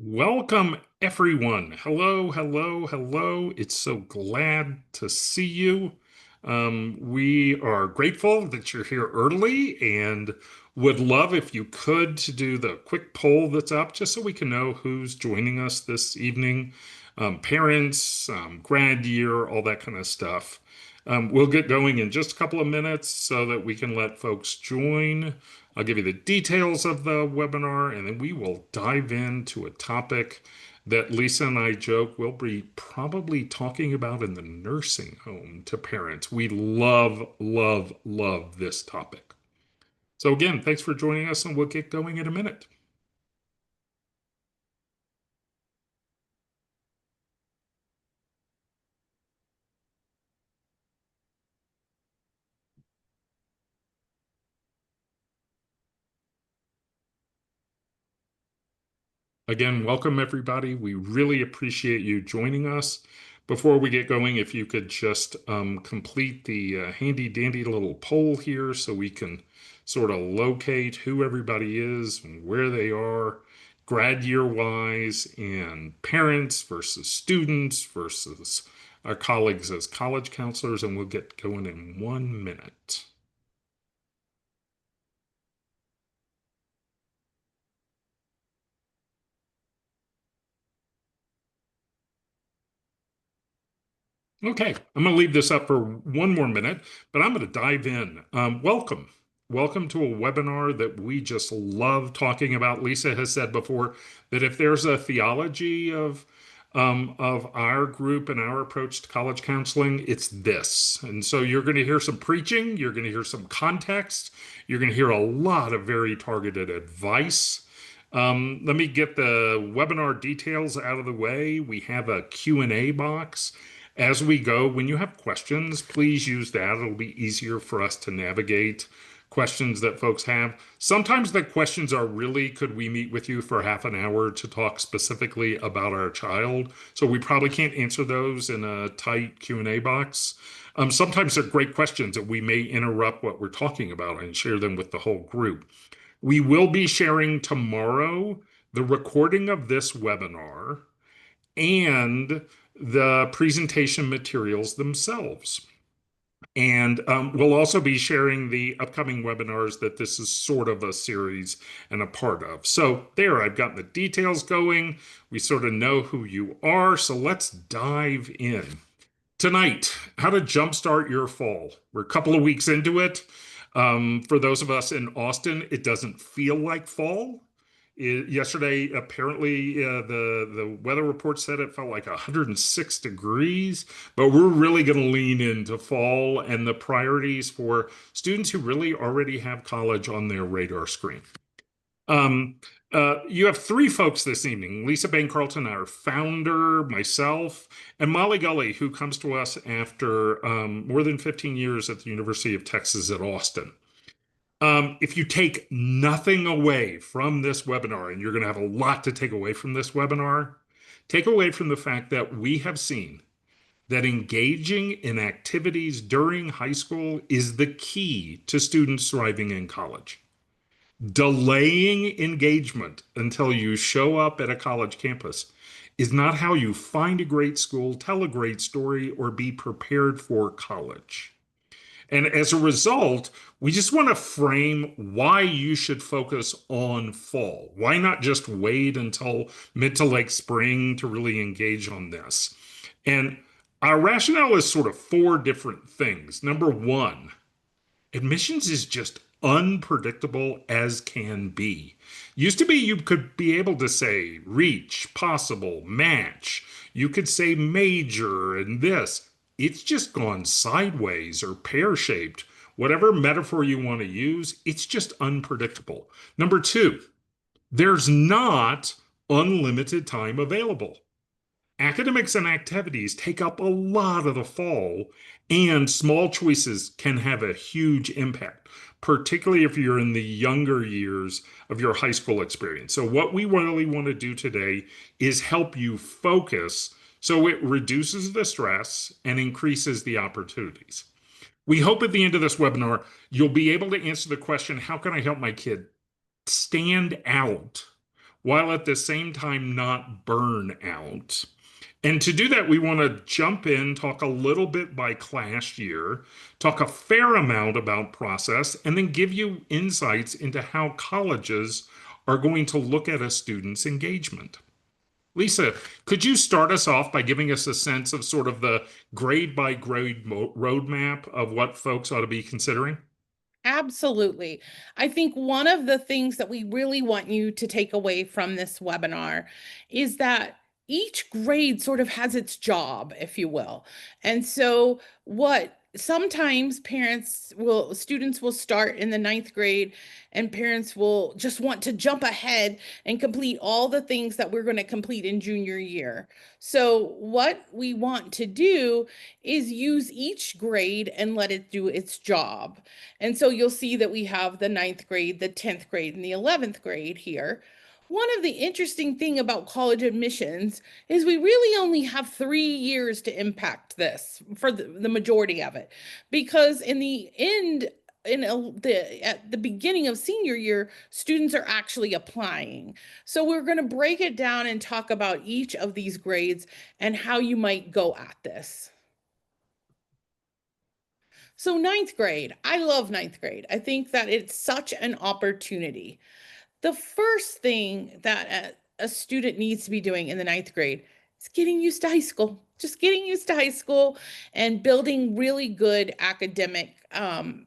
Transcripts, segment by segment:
Welcome, everyone. Hello, hello, hello. It's so glad to see you. We are grateful that you're here early and would love if you could to do the quick poll that's up just so we can know who's joining us this evening. Parents, grad year, all that kind of stuff. We'll get going in just a couple of minutes so that we can let folks join. I'll give you the details of the webinar, and then we will dive into a topic that Lisa and I joke we'll be probably talking about in the nursing home to parents. We love, love, love this topic. So again, thanks for joining us, and we'll get going in a minute. Again, welcome everybody. We really appreciate you joining us. Before we get going, if you could just complete the handy dandy little poll here so we can sort of locate who everybody is and where they are, grad year wise, and parents versus students versus our colleagues as college counselors, and we'll get going in 1 minute. Okay, I'm going to leave this up for 1 more minute, but I'm going to dive in. Welcome. Welcome to a webinar that we just love talking about. Lisa has said before that if there's a theology of our group and our approach to college counseling, it's this. And so you're going to hear some preaching, you're going to hear some context, you're going to hear a lot of very targeted advice. Let me get the webinar details out of the way. We have a Q&A box. As we go, when you have questions, please use that. It'll be easier for us to navigate questions that folks have. Sometimes the questions are really, could we meet with you for half an hour to talk specifically about our child? So we probably can't answer those in a tight Q&A box. Sometimes they're great questions that we may interrupt what we're talking about and share them with the whole group. We will be sharing tomorrow the recording of this webinar and the presentation materials themselves. And we'll also be sharing the upcoming webinars that this is sort of a series and a part of. So there, I've got the details going. We sort of know who you are. So let's dive in. Tonight, how to jumpstart your fall. We're a couple of weeks into it. For those of us in Austin, it doesn't feel like fall. Yesterday, apparently, the weather report said it felt like 106 degrees, but we're really going to lean into fall and the priorities for students who really already have college on their radar screen. Um, you have three folks this evening: Lisa Bain Carlton, our founder, myself, and Molly Gully, who comes to us after more than 15 years at the University of Texas at Austin. If you take nothing away from this webinar, and you're going to have a lot to take away from this webinar, take away from the fact that we have seen that engaging in activities during high school is the key to students thriving in college. Delaying engagement until you show up at a college campus is not how you find a great school, tell a great story, or be prepared for college. And as a result, we just want to frame why you should focus on fall. Why not just wait until mid to late spring to really engage on this? And our rationale is sort of four different things. Number one, admissions is just unpredictable as can be. Used to be you could be able to say reach, possible, match. You could say major and this. It's just gone sideways or pear-shaped. Whatever metaphor you want to use, it's just unpredictable. Number two, there's not unlimited time available. Academics and activities take up a lot of the fall, and small choices can have a huge impact, particularly if you're in the younger years of your high school experience. So, what we really want to do today is help you focus so it reduces the stress and increases the opportunities. We hope at the end of this webinar, you'll be able to answer the question, how can I help my kid stand out while at the same time not burn out. And to do that, we want to jump in, talk a little bit by class year, talk a fair amount about process, and then give you insights into how colleges are going to look at a student's engagement. Lisa, could you start us off by giving us a sense of sort of the grade by grade roadmap of what folks ought to be considering? Absolutely. I think one of the things that we really want you to take away from this webinar is that each grade sort of has its job, if you will. And so, what sometimes students will start in the ninth grade, and parents will just want to jump ahead and complete all the things that we're going to complete in junior year. So, what we want to do is use each grade and let it do its job. And so you'll see that we have the ninth grade, the 10th grade, and the 11th grade here. One of the interesting thing about college admissions is we really only have 3 years to impact this for the majority of it. Because in the end, at the beginning of senior year, students are actually applying. So we're going to break it down and talk about each of these grades and how you might go at this. So ninth grade, I love ninth grade. I think that it's such an opportunity. The first thing that a student needs to be doing in the ninth grade is getting used to high school. Just getting used to high school and building really good academic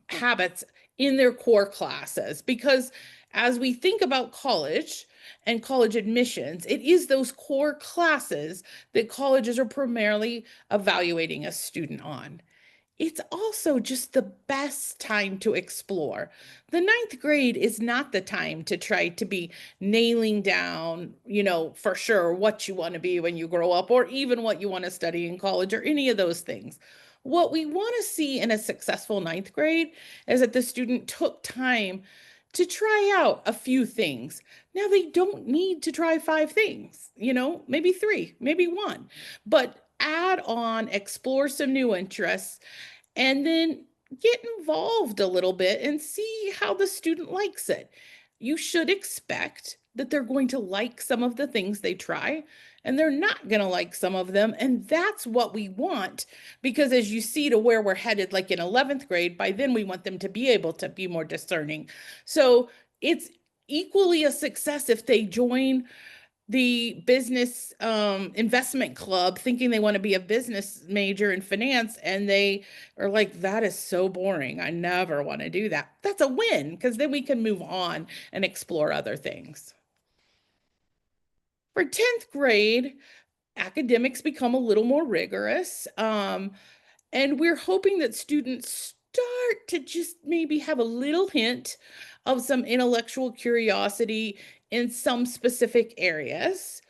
habits in their core classes. Because as we think about college and college admissions, it is those core classes that colleges are primarily evaluating a student on. It's also just the best time to explore. The ninth grade is not the time to try to be nailing down, for sure what you want to be when you grow up, or even what you want to study in college, or any of those things. What we want to see in a successful ninth grade is that the student took time to try out a few things. Now, they don't need to try 5 things, maybe three, maybe one, but add on, explore some new interests, and then get involved a little bit and see how the student likes it. You should expect that they're going to like some of the things they try and they're not going to like some of them. And that's what we want, because as you see to where we're headed, like in 11th grade, by then we want them to be able to be more discerning. So it's equally a success if they join the business investment club thinking they want to be a business major in finance, and they are like, that is so boring, I never want to do that. That's a win, because then we can move on and explore other things. For 10th grade, academics become a little more rigorous, and we're hoping that students start to just maybe have a little hint of some intellectual curiosity in some specific areas,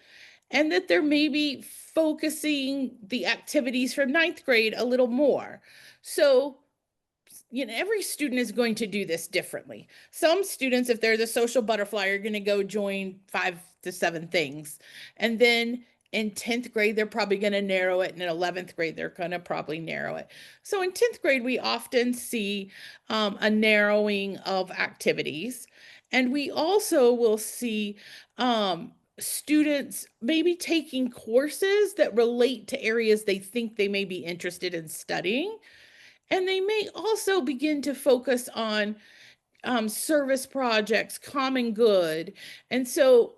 and that they're maybe focusing the activities from ninth grade a little more. So, every student is going to do this differently. Some students, if they're the social butterfly, are going to go join 5 to 7 things. And then in 10th grade, they're probably going to narrow it. And in 11th grade, they're going to probably narrow it. So in 10th grade, we often see a narrowing of activities. And we also will see students maybe taking courses that relate to areas they think they may be interested in studying. And they may also begin to focus on service projects, common good. And so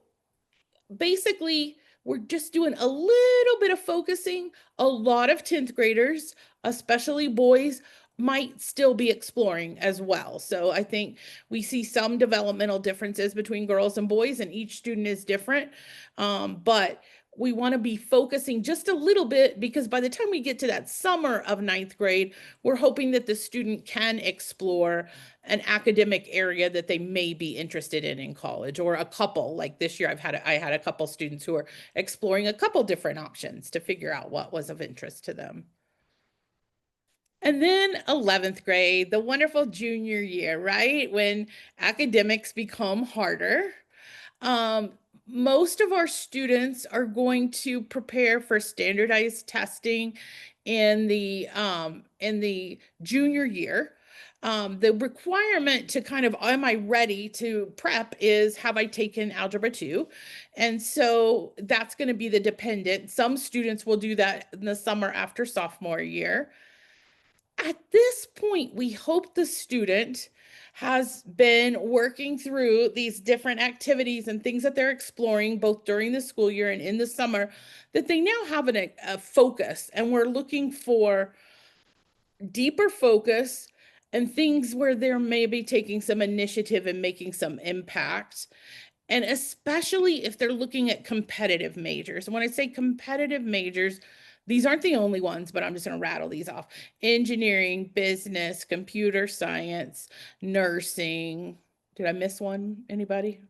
basically, we're just doing a little bit of focusing. A lot of 10th graders, especially boys, might still be exploring as well. So I think we see some developmental differences between girls and boys, and each student is different. But we want to be focusing just a little bit, because by the time we get to that summer of ninth grade, we're hoping that the student can explore an academic area that they may be interested in college, or a couple. Like this year, I had a couple students who are exploring a couple different options to figure out what was of interest to them. And then 11th grade, the wonderful junior year, right? When academics become harder. Um, Most of our students are going to prepare for standardized testing in the junior year. The requirement to kind of, am I ready to prep is, have I taken Algebra 2? And so that's going to be the dependent. Some students will do that in the summer after sophomore year. At this point, we hope the student has been working through these different activities and things that they're exploring both during the school year and in the summer, that they now have a focus, and we're looking for deeper focus and things where they're maybe taking some initiative and making some impact. And especially if they're looking at competitive majors. And when I say competitive majors, these aren't the only ones, but I'm just going to rattle these off: engineering, business, computer science, nursing. Did I miss one? Anybody?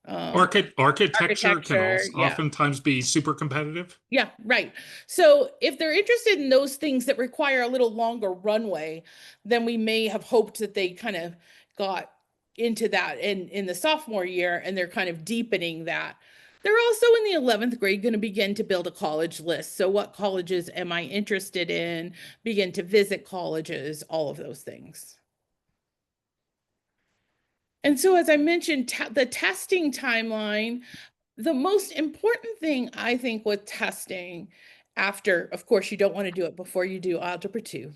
Um, Architecture can architecture. also Yeah. oftentimes be super competitive. Yeah, right. So if they're interested in those things that require a little longer runway, then we may have hoped that they kind of got into that in the sophomore year, and they're kind of deepening that. They're also in the 11th grade going to begin to build a college list. So what colleges am I interested in? Begin to visit colleges, all of those things. And so, as I mentioned, the testing timeline, the most important thing I think with testing, after, of course, you don't want to do it before you do Algebra 2,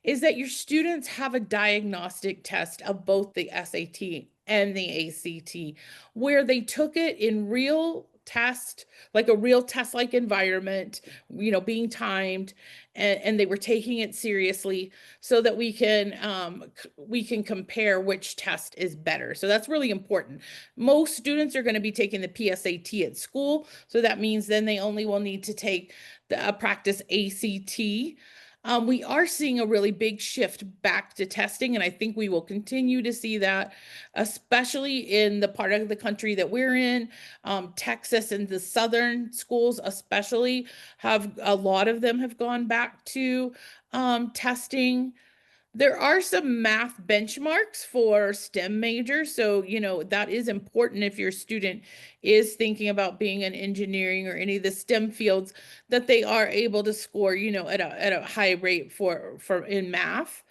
is that your students have a diagnostic test of both the SAT and the ACT, where they took it in real test, like a real test like environment, being timed, and they were taking it seriously, so that we can compare which test is better. So that's really important. Most students are going to be taking the PSAT at school, so that means then they only will need to take the practice ACT. We are seeing a really big shift back to testing, and I think we will continue to see that, especially in the part of the country that we're in. Texas and the southern schools, especially, have a lot of them have gone back to testing. There are some math benchmarks for STEM majors. So, that is important if your student is thinking about being in engineering or any of the STEM fields, that they are able to score, at a high rate for in math.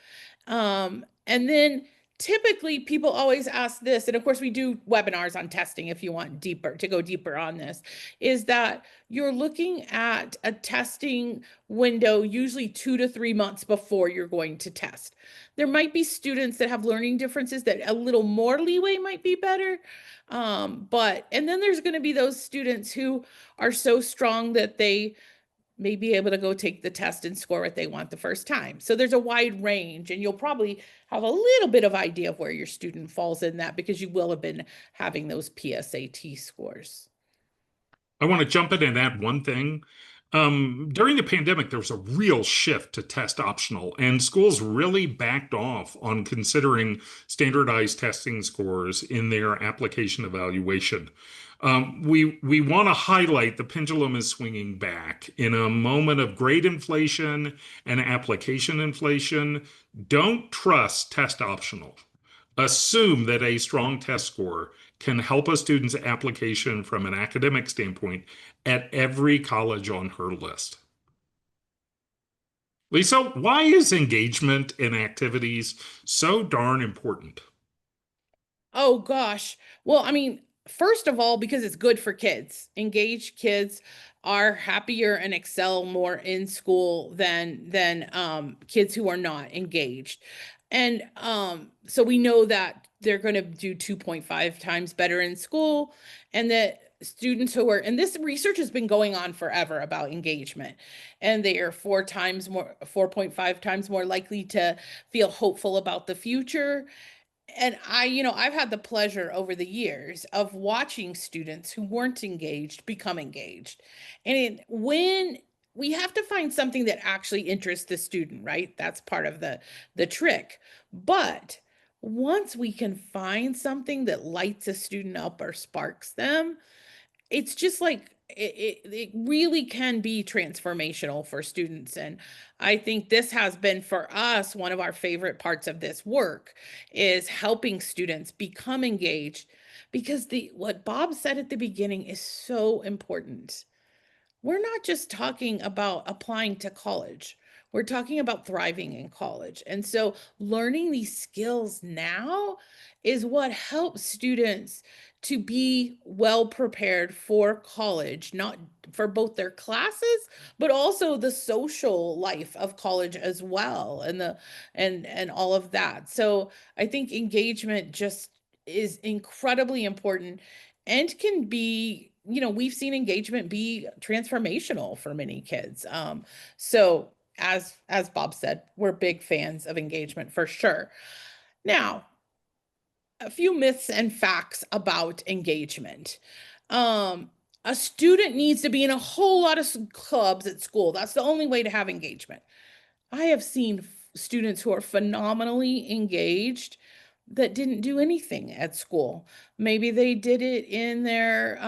And then typically people always ask this, and of course we do webinars on testing if you want to go deeper on this, is that you're looking at a testing window usually 2 to 3 months before you're going to test. There might be students that have learning differences that a little more leeway might be better. And then there's going to be those students who are so strong that they may be able to go take the test and score what they want the first time. So there's a wide range, and you'll probably have a little bit of idea of where your student falls in that, because you will have been having those PSAT scores. I want to jump in and add one thing. During the pandemic, there was a real shift to test optional, and schools really backed off on considering standardized testing scores in their application evaluation. We want to highlight the pendulum is swinging back in a moment of great inflation and application inflation. Don't trust test optional. Assume that a strong test score can help a student's application from an academic standpoint at every college on her list. Lisa, why is engagement in activities so darn important? Oh gosh. Well, I mean, first of all, because it's good for kids. Engaged kids are happier and excel more in school than kids who are not engaged. And so we know that they're going to do 2.5 times better in school, and that students who are, and this research has been going on forever about engagement, and they are 4.5 times more likely to feel hopeful about the future. And I've had the pleasure over the years of watching students who weren't engaged become engaged. When we have to find something that actually interests the student, right? That's part of the trick. But once we can find something that lights a student up or sparks them, it's just like it really can be transformational for students. And I think this has been, for us, one of our favorite parts of this work, is helping students become engaged, because the what Bob said at the beginning is so important. We're not just talking about applying to college. We're talking about thriving in college. And so learning these skills now is what helps students to be well prepared for college, not for both their classes, but also the social life of college as well, and the and all of that. So I think engagement just is incredibly important and can be, we've seen engagement be transformational for many kids. So as Bob said, we're big fans of engagement for sure. Now, a few myths and facts about engagement. Um, a student needs to be in a whole lot of clubs at school. That's the only way to have engagement. I have seen students who are phenomenally engaged that didn't do anything at school. Maybe they did it in their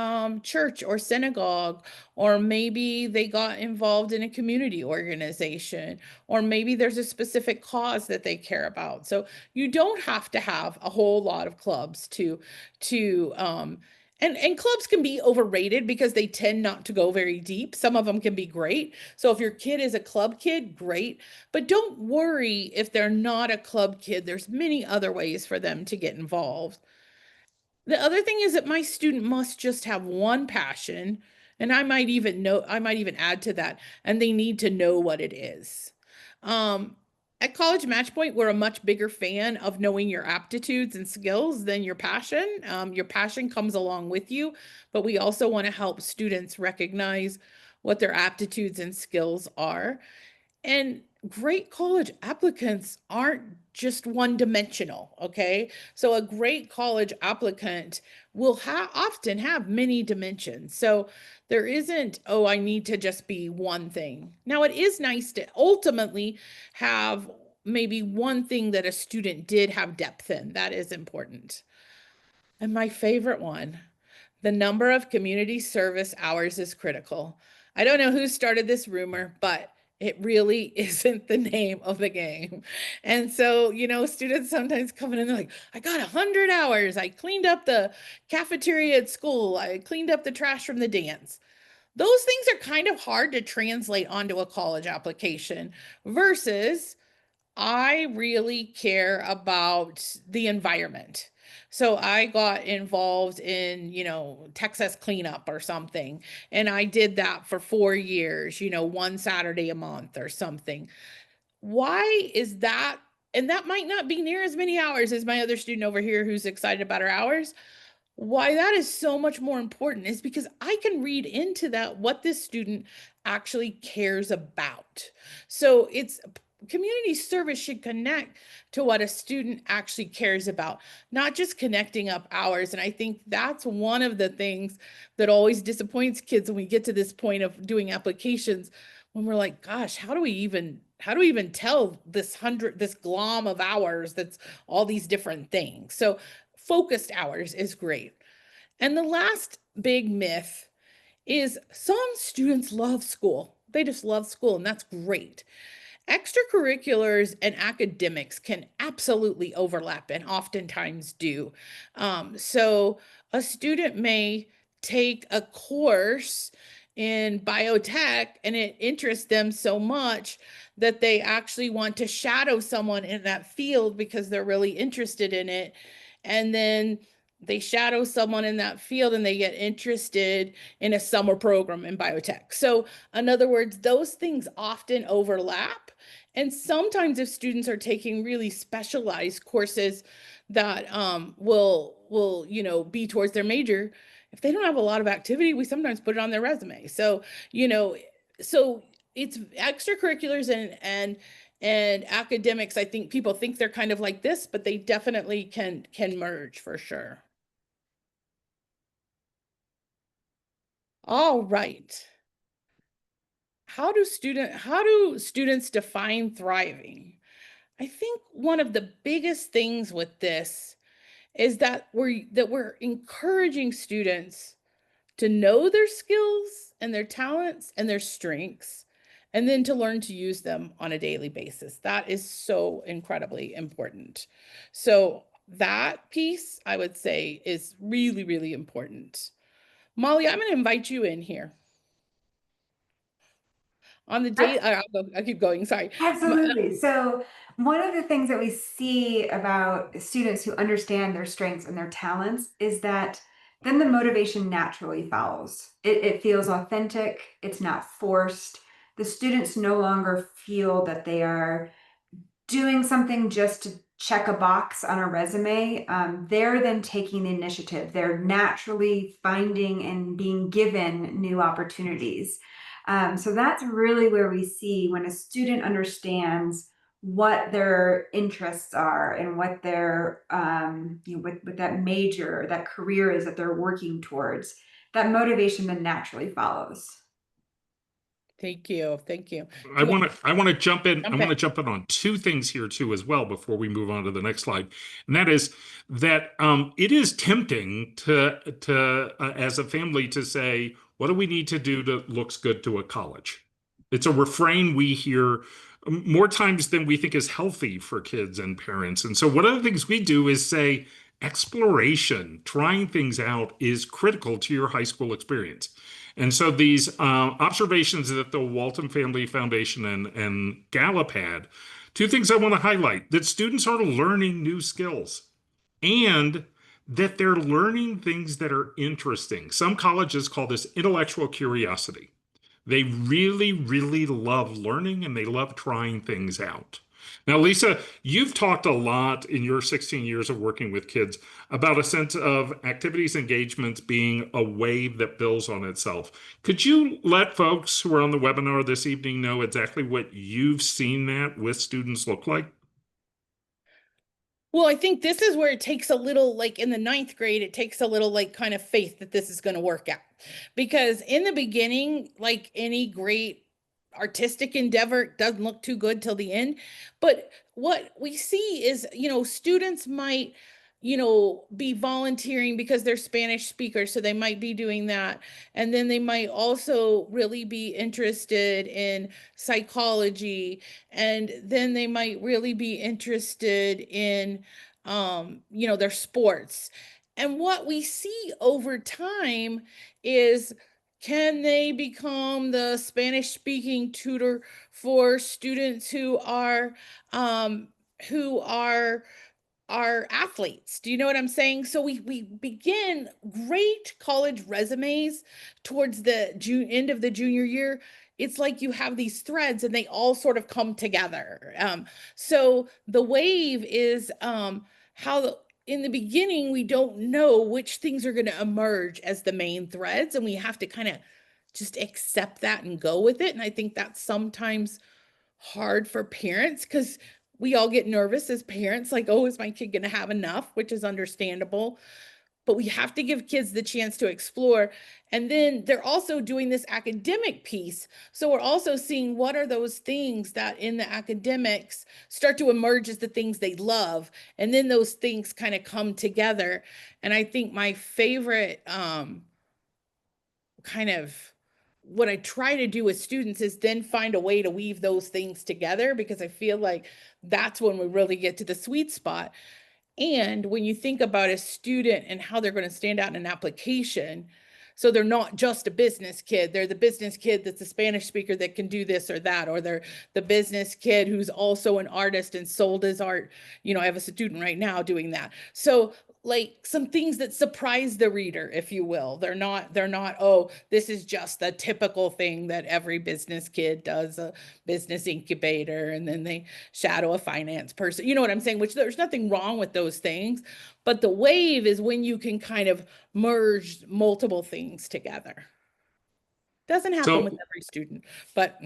church or synagogue, or maybe they got involved in a community organization, or maybe there's a specific cause that they care about. So you don't have to have a whole lot of clubs to and clubs can be overrated because they tend not to go very deep. Some of them can be great. So if your kid is a club kid, great. But don't worry if they're not a club kid. There's many other ways for them to get involved. The other thing is that my student must just have one passion, and I might even add to that, and they need to know what it is. Um, at College Matchpoint, we're a much bigger fan of knowing your aptitudes and skills than your passion. Your passion comes along with you, but we also want to help students recognize what their aptitudes and skills are. And great college applicants aren't just one dimensional, okay? So a great college applicant will often have many dimensions. So there isn't, oh, I need to just be one thing. Now, it is nice to ultimately have maybe one thing that a student did have depth in. That is important. And my favorite one, the number of community service hours is critical. I don't know who started this rumor, but it really isn't the name of the game. And so, students sometimes come in and they're like, I got 100 hours. I cleaned up the cafeteria at school. I cleaned up the trash from the dance. Those things are kind of hard to translate onto a college application versus I really care about the environment. So I got involved in, Texas cleanup or something. And I did that for 4 years, one Saturday a month or something. Why is that? And that might not be near as many hours as my other student over here who's excited about her hours. Why that is so much more important is because I can read into that what this student actually cares about. So it's community service should connect to what a student actually cares about, not just connecting up hours. And I think that's one of the things that always disappoints kids when we get to this point of doing applications, when we're like, gosh, how do we even tell this glom of hours that's all these different things. So focused hours is great. And the last big myth is some students love school. They just love school, and that's great. Extracurriculars and academics can absolutely overlap and oftentimes do. So a student may take a course in biotech and it interests them so much that they actually want to shadow someone in that field because they're really interested in it. And then they shadow someone in that field and they get interested in a summer program in biotech. So, in other words, those things often overlap. And sometimes if students are taking really specialized courses that will be towards their major, if they don't have a lot of activity, we sometimes put it on their resume. So, you know, so it's extracurriculars and academics. I think people think they're kind of like this, but they definitely can merge for sure. All right. How do students define thriving? I think one of the biggest things with this is that we're encouraging students to know their skills and their talents and their strengths, and then to learn to use them on a daily basis. That is so incredibly important. So that piece, I would say, is really, really important. Molly, I'm going to invite you in here. on the day, I'll keep going. Sorry. Absolutely. So, one of the things that we see about students who understand their strengths and their talents is that then the motivation naturally follows. It feels authentic, it's not forced. The students no longer feel that they are doing something just to check a box on a resume. They're then taking the initiative. They're naturally finding and being given new opportunities. So that's really where we see when a student understands what their interests are and what their with that major, that career is that they're working towards. That motivation then naturally follows. Thank you. Thank you. I Do want to I want to jump in. I jump want to in. jump in on two things here too as well before we move on to the next slide. And that is that it is tempting to as a family to say, what do we need to do to looks good to a college? It's a refrain we hear more times than we think is healthy for kids and parents. And so one of the things we do is say exploration, trying things out is critical to your high school experience. And so these observations that the Walton Family Foundation and Gallup had, two things I want to highlight: that students are learning new skills and that they're learning things that are interesting. Some colleges call this intellectual curiosity. They really, really love learning and they love trying things out. Now, Lisa, you've talked a lot in your 16 years of working with kids about a sense of activities engagements being a wave that builds on itself. Could you let folks who are on the webinar this evening know exactly what you've seen that with students look like? Well, I think this is where it takes a little, like in the ninth grade, it takes a little, like, kind of faith that this is going to work out. Because in the beginning, like any great artistic endeavor, it doesn't look too good till the end. But what we see is, students might, be volunteering because they're Spanish speakers. So they might be doing that. And then they might also really be interested in psychology, and then they might really be interested in their sports. And what we see over time is, can they become the Spanish speaking tutor for students um who are athletes? Do you know what I'm saying? So we begin great college resumes towards the end of the junior year. It's like you have these threads and they all sort of come together. So the wave is in the beginning we don't know which things are going to emerge as the main threads, and we have to kind of just accept that and go with it. And I think that's sometimes hard for parents because we all get nervous as parents, like, oh, is my kid going to have enough, which is understandable. But we have to give kids the chance to explore. And then they're also doing this academic piece. So we're also seeing what are those things that in the academics start to emerge as the things they love. And then those things kind of come together. And I think my favorite kind of what I try to do with students is then find a way to weave those things together, because I feel like that's when we really get to the sweet spot. And when you think about a student and how they're going to stand out in an application, so they're not just a business kid, they're the business kid that's a Spanish speaker that can do this or that, or they're the business kid who's also an artist and sold his art. I have a student right now doing that. So like some things that surprise the reader, if you will. They're not, oh, this is just the typical thing that every business kid does, a business incubator, and then they shadow a finance person. You know what I'm saying? Which there's nothing wrong with those things. But the wave is when you can kind of merge multiple things together. Doesn't happen with So every student, but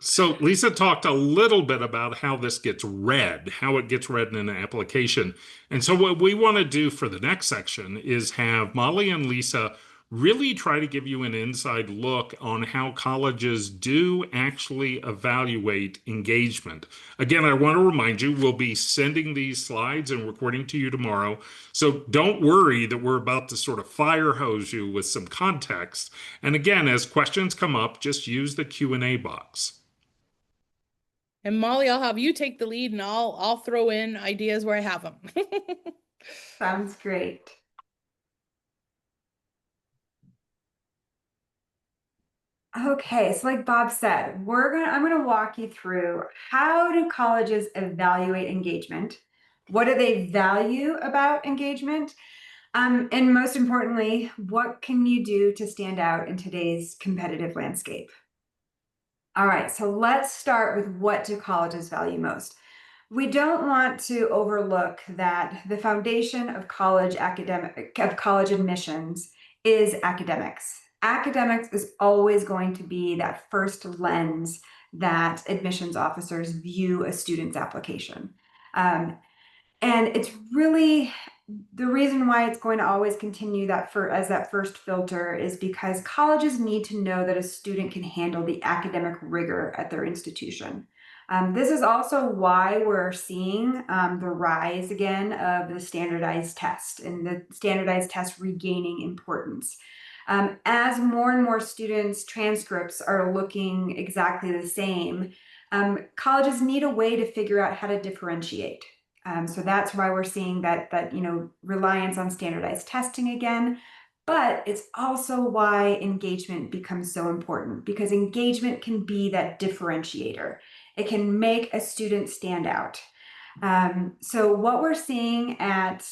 So Lisa talked a little bit about how this gets read, how it gets read in an application. And so what we want to do for the next section is have Molly and Lisa really try to give you an inside look on how colleges do actually evaluate engagement. Again, I want to remind you, we'll be sending these slides and recording to you tomorrow. So don't worry that we're about to sort of fire hose you with some context. And again, as questions come up, just use the Q&A box. and Molly, I'll have you take the lead and I'll throw in ideas where I have them. Sounds great. Okay, so like Bob said, I'm gonna walk you through how do colleges evaluate engagement? What do they value about engagement? And most importantly, what can you do to stand out in today's competitive landscape? All right, so let's start with what do colleges value most? We don't want to overlook that the foundation of college admissions is academics. Academics is always going to be that first lens that admissions officers view a student's application. Um, and it's really the reason why it's going to always continue as that first filter is because colleges need to know that a student can handle the academic rigor at their institution. This is also why we're seeing the rise again of the standardized test and the standardized test regaining importance. As more and more students' transcripts are looking exactly the same, colleges need a way to figure out how to differentiate. So that's why we're seeing that reliance on standardized testing again. But it's also why engagement becomes so important because engagement can be that differentiator. It can make a student stand out. So what we're seeing at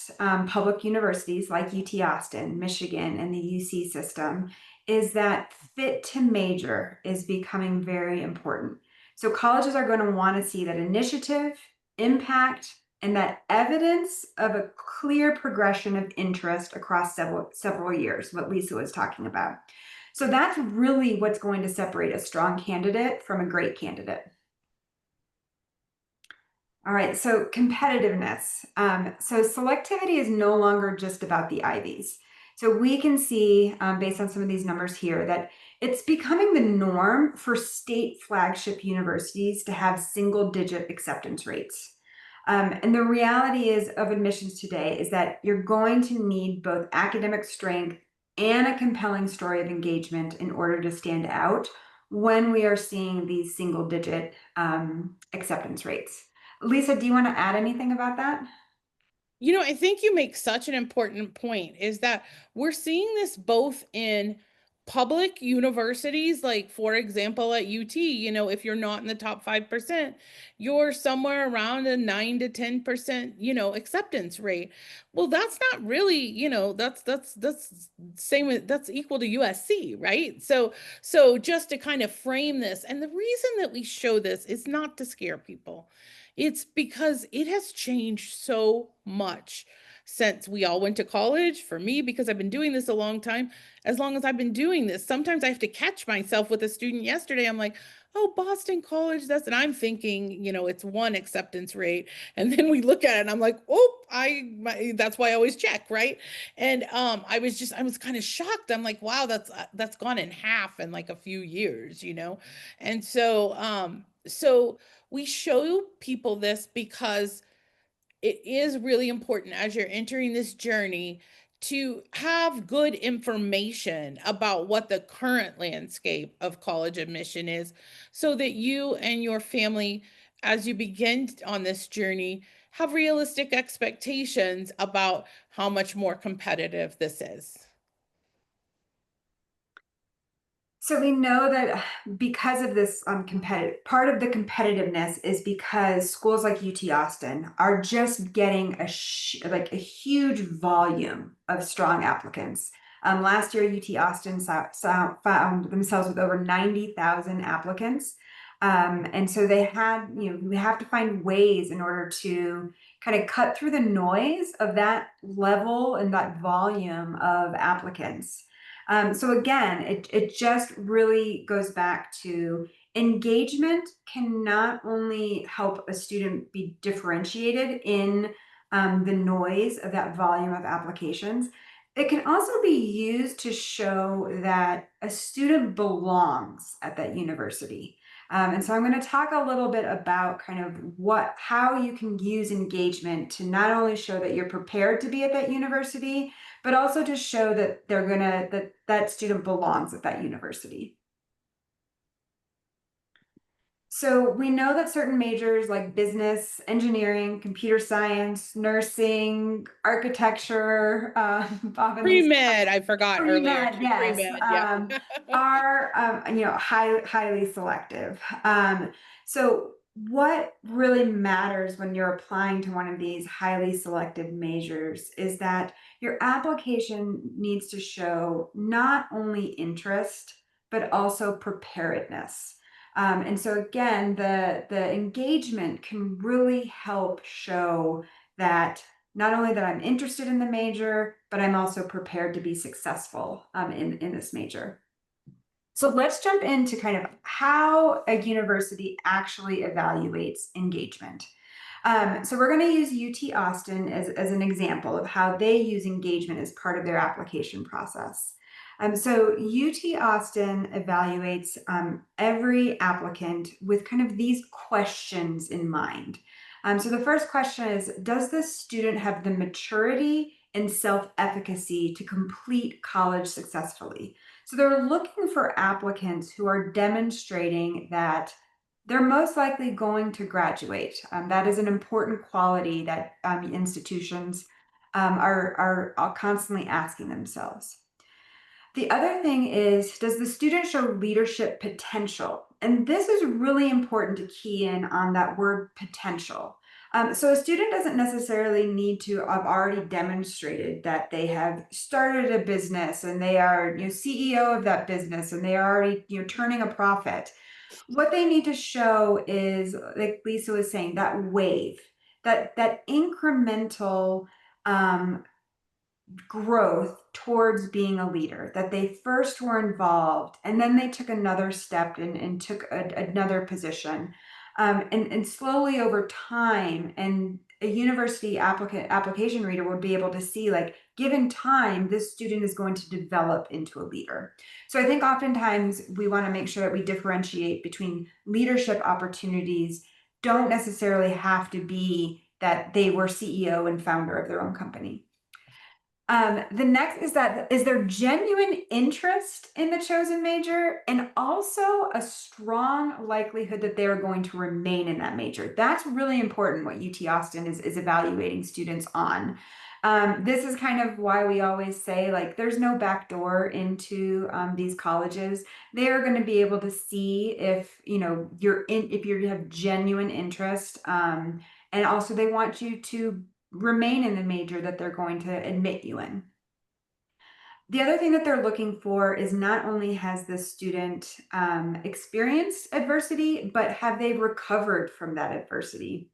public universities like UT Austin, Michigan, and the UC system is that fit to major is becoming very important. So colleges are going to want to see that initiative, impact, and that evidence of a clear progression of interest across several years, what Lisa was talking about. So that's really what's going to separate a strong candidate from a great candidate. All right, so competitiveness. So selectivity is no longer just about the Ivies. So we can see, based on some of these numbers here, that it's becoming the norm for state flagship universities to have single-digit acceptance rates. And the reality is of admissions today is that you're going to need both academic strength and a compelling story of engagement in order to stand out when we are seeing these single-digit acceptance rates. Lisa, do you want to add anything about that? I think you make such an important point is that we're seeing this both in public universities, like for example at UT, if you're not in the top 5%, you're somewhere around a 9 to 10%, acceptance rate. Well, that's not really, that's same with that's equal to USC, right? So just to kind of frame this, and the reason that we show this is not to scare people. It's because it has changed so much since we all went to college. For me, because I've been doing this a long time, as long as I've been doing this, sometimes I have to catch myself with a student yesterday. I'm like, oh, Boston College, and I'm thinking, it's one acceptance rate. And then we look at it and I'm like, oh, that's why I always check, right? And I was kind of shocked. I'm like, wow, that's gone in half in like a few years. And so we show people this because it is really important as you're entering this journey to have good information about what the current landscape of college admission is so that you and your family, as you begin on this journey, have realistic expectations about how much more competitive this is. So we know that because of this competitive part of the competitiveness is because schools like UT Austin are just getting like a huge volume of strong applicants. Last year, UT Austin found themselves with over 90,000 applicants. And so we have to find ways in order to kind of cut through the noise of that level and that volume of applicants. So again, it just really goes back to engagement can not only help a student be differentiated in the noise of that volume of applications, it can also be used to show that a student belongs at that university. And so I'm going to talk a little bit about kind of how you can use engagement to not only show that you're prepared to be at that university, but also to show that that student belongs at that university. So we know that certain majors like business, engineering, computer science, nursing, architecture, often these Pre-med, I forgot earlier pre-med, too. yes, Pre-med, yeah. are highly selective. So what really matters when you're applying to one of these highly selective majors is that your application needs to show not only interest but also preparedness. And so again, the engagement can really help show that not only that I'm interested in the major, but I'm also prepared to be successful in this major. So let's jump into kind of how a university actually evaluates engagement. So we're going to use UT Austin as an example of how they use engagement as part of their application process. So UT Austin evaluates every applicant with kind of these questions in mind. So the first question is, does the student have the maturity and self-efficacy to complete college successfully? So they're looking for applicants who are demonstrating that they're most likely going to graduate. That is an important quality that institutions are constantly asking themselves. The other thing is, does the student show leadership potential? And this is really important to key in on that word potential. So a student doesn't necessarily need to have already demonstrated that they have started a business and they are, CEO of that business and they are already, turning a profit. What they need to show is, like Lisa was saying, that wave, that incremental growth towards being a leader, that they first were involved and then they took another step and took another position. And slowly over time, and a university application reader would be able to see, like, given time, this student is going to develop into a leader. So I think oftentimes we want to make sure that we differentiate between leadership opportunities don't necessarily have to be that they were CEO and founder of their own company. The next is there genuine interest in the chosen major and also a strong likelihood that they're going to remain in that major. That's really important what UT Austin is evaluating students on. This is kind of why we always say, like, there's no back door into these colleges. They're going to be able to see if if you have genuine interest, and also they want you to remain in the major that they're going to admit you in. The other thing that they're looking for is not only has the student experienced adversity, but have they recovered from that adversity?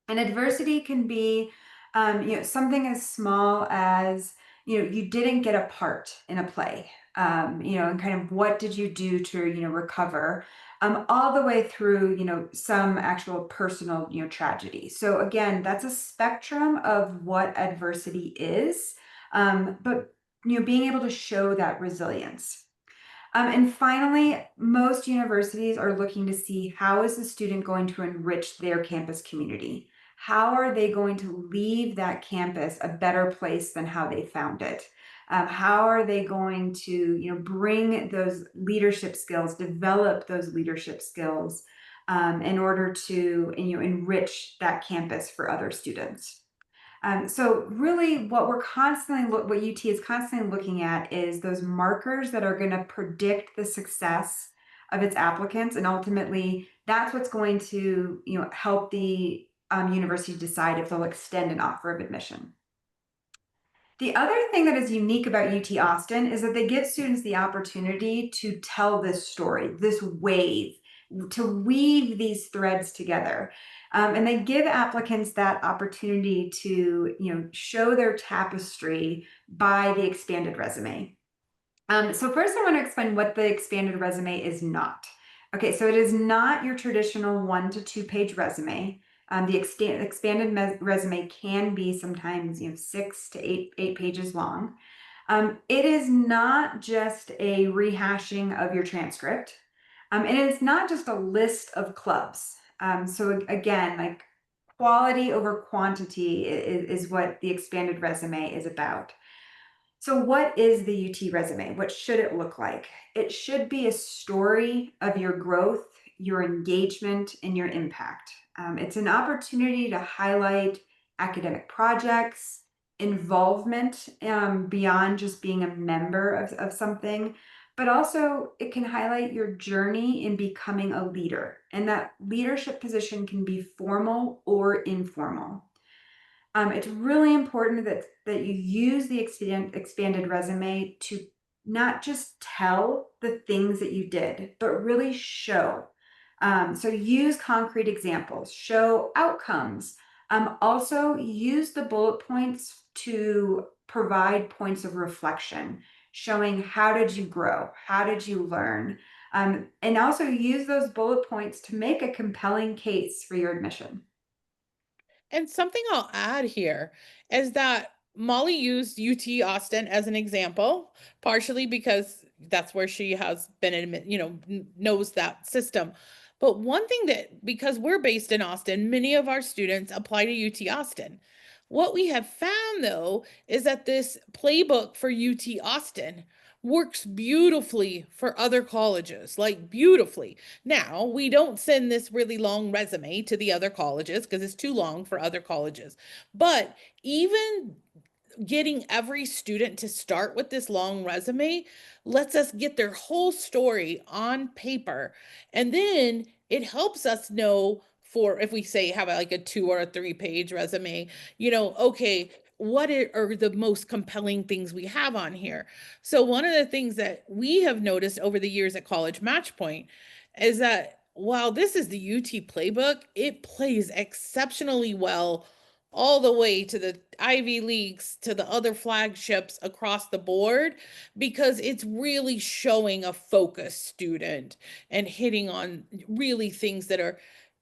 And adversity can be, something as small as, you didn't get a part in a play, and kind of what did you do to, recover, all the way through, some actual personal, tragedy. So again, that's a spectrum of what adversity is, but, being able to show that resilience. And finally, most universities are looking to see, how is the student going to enrich their campus community? How are they going to leave that campus a better place than how they found it? How are they going to, bring those leadership skills, develop those leadership skills, in order to, enrich that campus for other students? So really what UT is constantly looking at is those markers that are going to predict the success of its applicants. And ultimately, that's what's going to, help the university decide if they'll extend an offer of admission. The other thing that is unique about UT Austin is that they give students the opportunity to tell this story, this wave, to weave these threads together. And they give applicants that opportunity to, show their tapestry by the expanded resume. So first I want to explain what the expanded resume is not. Okay, so it is not your traditional 1 to 2 page resume. The expanded resume can be sometimes 6 to 8 pages long. It is not just a rehashing of your transcript. And it's not just a list of clubs. So again, like, quality over quantity is what the expanded resume is about. So what is the UT resume? What should it look like? It should be a story of your growth your engagement and your impact. It's an opportunity to highlight academic projects, involvement beyond just being a member of something, but also it can highlight your journey in becoming a leader. And that leadership position can be formal or informal. It's really important that you use the expanded resume to not just tell the things that you did, but really show. So use concrete examples, show outcomes. Also use the bullet points to provide points of reflection, showing how did you grow, how did you learn, and also use those bullet points to make a compelling case for your admission. And something I'll add here is that Molly used UT Austin as an example, partially because that's where she has been, knows that system. But one thing that, because we're based in Austin, many of our students apply to UT Austin. What we have found though is that this playbook for UT Austin works beautifully for other colleges, like beautifully. Now, we don't send this really long resume to the other colleges because it's too long for other colleges. But even getting every student to start with this long resume lets us get their whole story on paper. And then it helps us know, for if we say have like a 2 or a 3 page resume, okay, what are the most compelling things we have on here? So one of the things that we have noticed over the years at College Matchpoint is that while this is the UT playbook, it plays exceptionally well all the way to the Ivy Leagues, to the other flagships across the board, because it's really showing a focused student and hitting on really things that are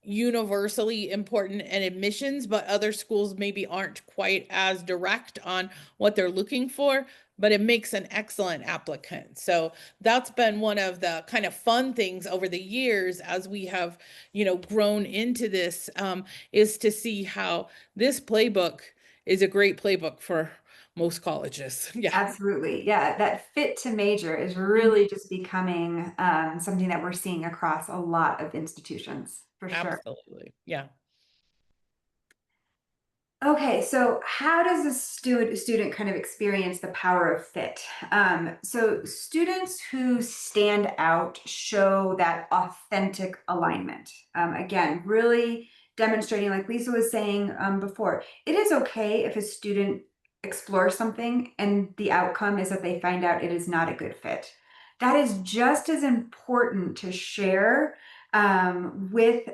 universally important and admissions, but other schools maybe aren't quite as direct on what they're looking for, but it makes an excellent applicant. So that's been one of the kind of fun things over the years as we have, grown into this, is to see how this playbook is a great playbook for most colleges. Yeah. Absolutely. Yeah, that fit to major is Mhm. really just becoming something that we're seeing across a lot of institutions, for sure. Absolutely. Yeah. Okay, so how does a student kind of experience the power of fit? So students who stand out show that authentic alignment. Again, really demonstrating, like Lisa was saying before, it is okay if a student explores something and the outcome is that they find out it is not a good fit. That is just as important to share with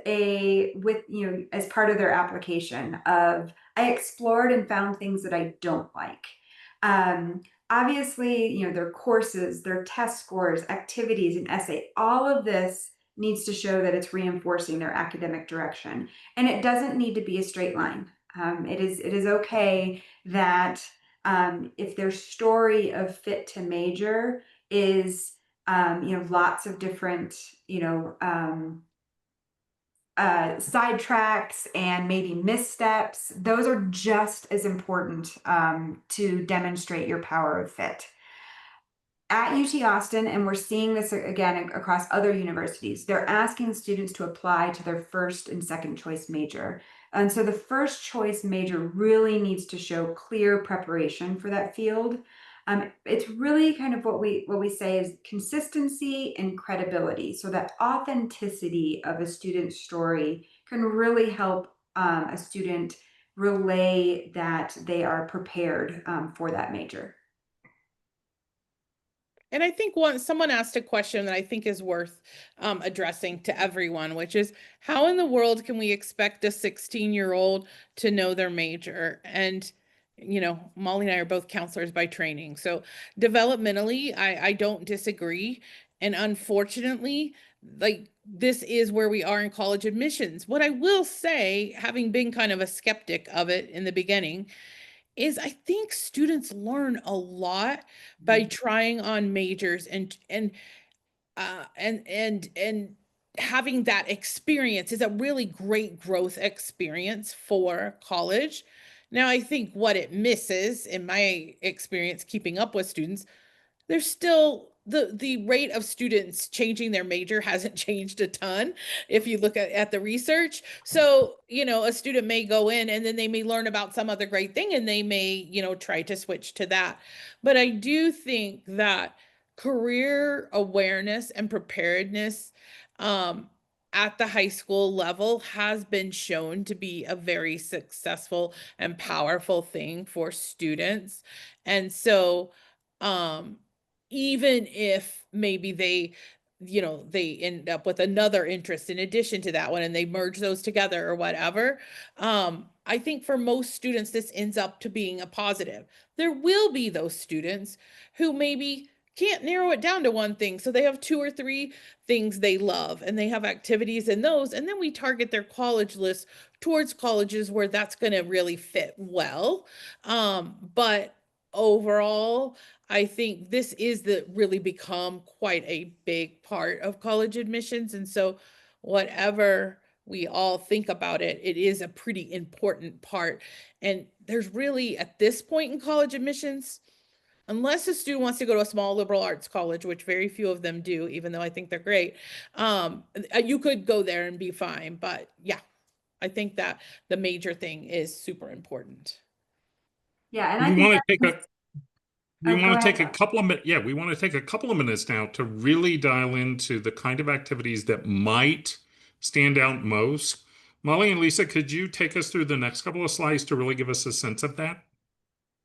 as part of their application of I explored and found things that I don't like. Obviously, their courses, their test scores, activities, and essay, all of this needs to show that it's reinforcing their academic direction. And it doesn't need to be a straight line. It is okay that if their story of fit to major is lots of different, sidetracks and maybe missteps, those are just as important to demonstrate your power of fit. At UT Austin, and we're seeing this again across other universities, they're asking students to apply to their first and second choice major. And so the first choice major really needs to show clear preparation for that field. It's really kind of what we say is consistency and credibility. So that authenticity of a student's story can really help a student relay that they are prepared for that major. And I think someone asked a question that I think is worth addressing to everyone, which is how in the world can we expect a 16-year-old to know their major? And Molly and I are both counselors by training, so developmentally, I don't disagree. And unfortunately, like this is where we are in college admissions. What I will say, having been kind of a skeptic of it in the beginning, is I think students learn a lot by trying on majors and having that experience is a really great growth experience for college. Now, I think what it misses, in my experience keeping up with students, there's still the rate of students changing their major hasn't changed a ton if you look at the research. So, a student may go in and then they may learn about some other great thing and they may, try to switch to that. But I do think that career awareness and preparedness um, at the high school level has been shown to be a very successful and powerful thing for students. And so, um, even if maybe they end up with another interest in addition to that one and they merge those together or whatever, I think for most students this ends up to being a positive. There will be those students who maybe can't narrow it down to one thing, so they have two or three things they love and they have activities in those, and then we target their college list towards colleges where that's going to really fit well. But overall, I think this is the really become quite a big part of college admissions. And so, whatever we all think about it, it is a pretty important part. And there's really, at this point in college admissions, unless a student wants to go to a small liberal arts college, which very few of them do, even though I think they're great, you could go there and be fine. But yeah, I think that the major thing is super important. Yeah, and I We think want to take that's, a we oh, go want to ahead. take a couple of minutes. Yeah, we want to take a couple of minutes now to really dial into the kind of activities that might stand out most. Molly and Lisa, could you take us through the next couple of slides to really give us a sense of that?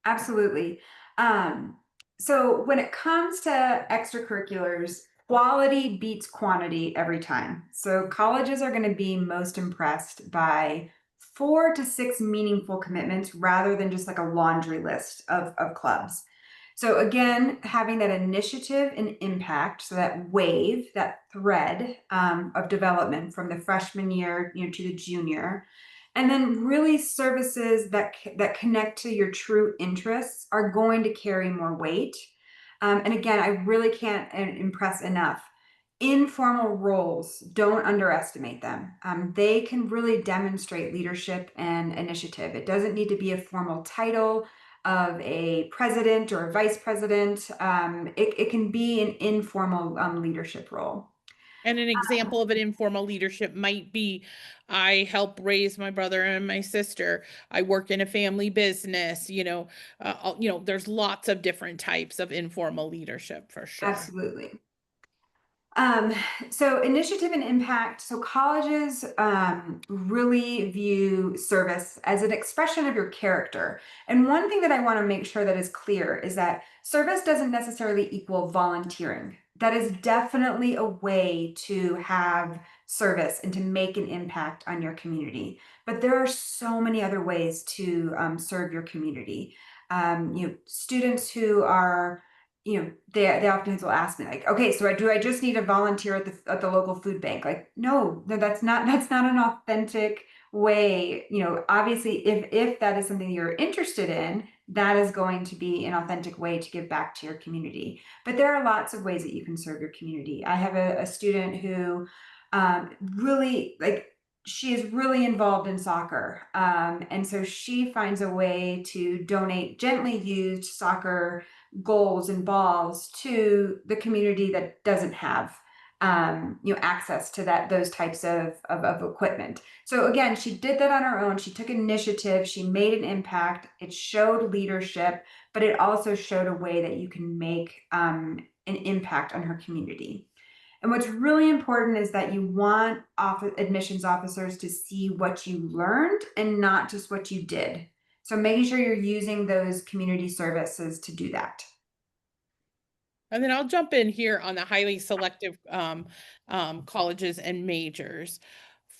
Absolutely. Um, so when it comes to extracurriculars, quality beats quantity every time. So colleges are going to be most impressed by 4 to 6 meaningful commitments rather than just like a laundry list of clubs. So again, having that initiative and impact, so that wave, that thread of development from the freshman year, to the junior, and then really services that connect to your true interests are going to carry more weight. And again, I really can't impress enough. Informal roles, don't underestimate them. They can really demonstrate leadership and initiative. It doesn't need to be a formal title of a president or a vice president. It can be an informal leadership role. And an example of an informal leadership might be I help raise my brother and my sister. I work in a family business, there's lots of different types of informal leadership for sure. Absolutely. Um, so initiative and impact. So colleges really view service as an expression of your character. And one thing that I want to make sure that is clear is that service doesn't necessarily equal volunteering. That is definitely a way to have service and to make an impact on your community. But there are so many other ways to serve your community. Students who are they often will ask me like, okay, so do I just need to volunteer at the local food bank? Like, no, that's not an authentic way. Obviously, if that is something you're interested in, that is going to be an authentic way to give back to your community. But there are lots of ways that you can serve your community. I have a student who really like she is really involved in soccer. And so she finds a way to donate gently used soccer goals and balls to the community that doesn't have access to those types of equipment. So again, she did that on her own. She took initiative, she made an impact, it showed leadership, but it also showed a way that you can make an impact on her community. And what's really important is that you want admissions officers to see what you learned and not just what you did. So making sure you're using those community services to do that. And then I'll jump in here on the highly selective colleges and majors.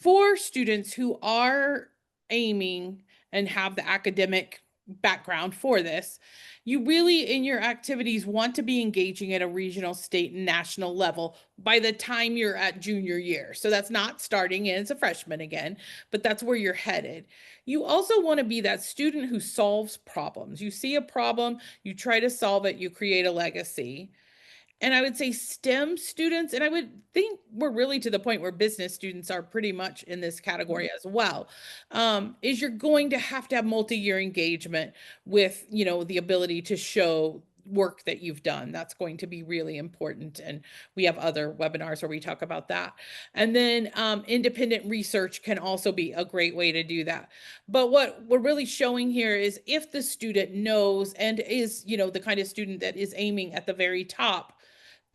For students who are aiming and have the academic background for this, you really, in your activities, want to be engaging at a regional, state, and national level by the time you're at junior year. So that's not starting in as a freshman again, but that's where you're headed. You also want to be that student who solves problems. You see a problem, you try to solve it, you create a legacy. And I would say STEM students, and I would think we're really to the point where business students are pretty much in this category as well, is you're going to have multi-year engagement with, the ability to show work that you've done. That's going to be really important. And we have other webinars where we talk about that. And then independent research can also be a great way to do that. But what we're really showing here is if the student knows and is, the kind of student that is aiming at the very top,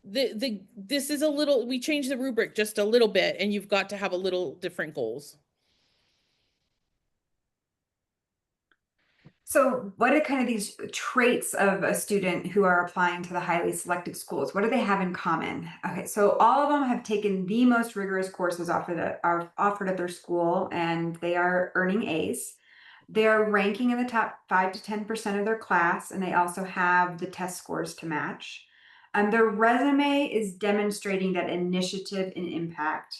this is a little, we change the rubric just a little bit, and you've got to have a little different goals. So what are kind of these traits of a student who are applying to the highly selected schools? What do they have in common? Okay, so all of them have taken the most rigorous courses are offered at their school, and they are earning A's. They are ranking in the top 5 to 10% of their class, and they also have the test scores to match. Their resume is demonstrating that initiative and impact.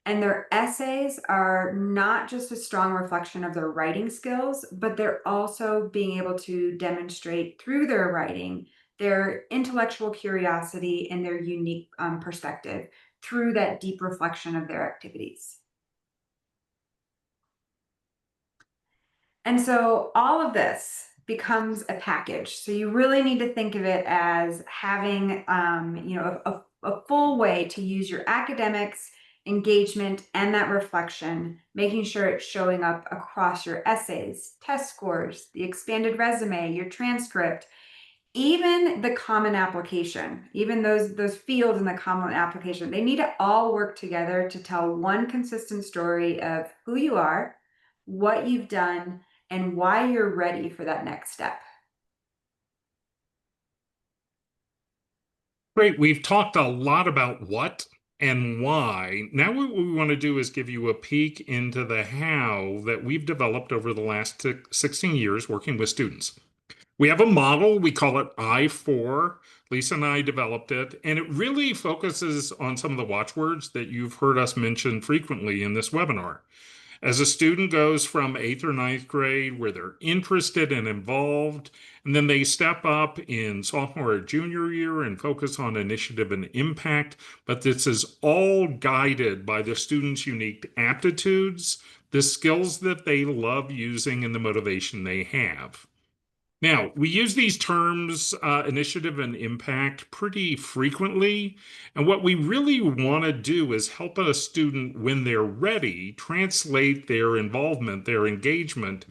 And their essays are not just a strong reflection of their writing skills, but they're also being able to demonstrate through their writing their intellectual curiosity and their unique perspective through that deep reflection of their activities. And so all of this becomes a package. So you really need to think of it as having, a full way to use your academics, engagement, and that reflection, making sure it's showing up across your essays, test scores, the expanded resume, your transcript, even the common application, even those fields in the common application. They need to all work together to tell one consistent story of who you are, what you've done, and why you're ready for that next step. Great. We've talked a lot about what and why. Now, what we want to do is give you a peek into the how that we've developed over the last 16 years working with students. We have a model, we call it I4. Lisa and I developed it, and it really focuses on some of the watchwords that you've heard us mention frequently in this webinar. As a student goes from eighth or ninth grade where they're interested and involved, and then they step up in sophomore or junior year and focus on initiative and impact, but this is all guided by the student's unique aptitudes, the skills that they love using, and the motivation they have. Now, we use these terms, initiative and impact, pretty frequently. And what we really want to do is help a student, when they're ready, translate their involvement, their engagement,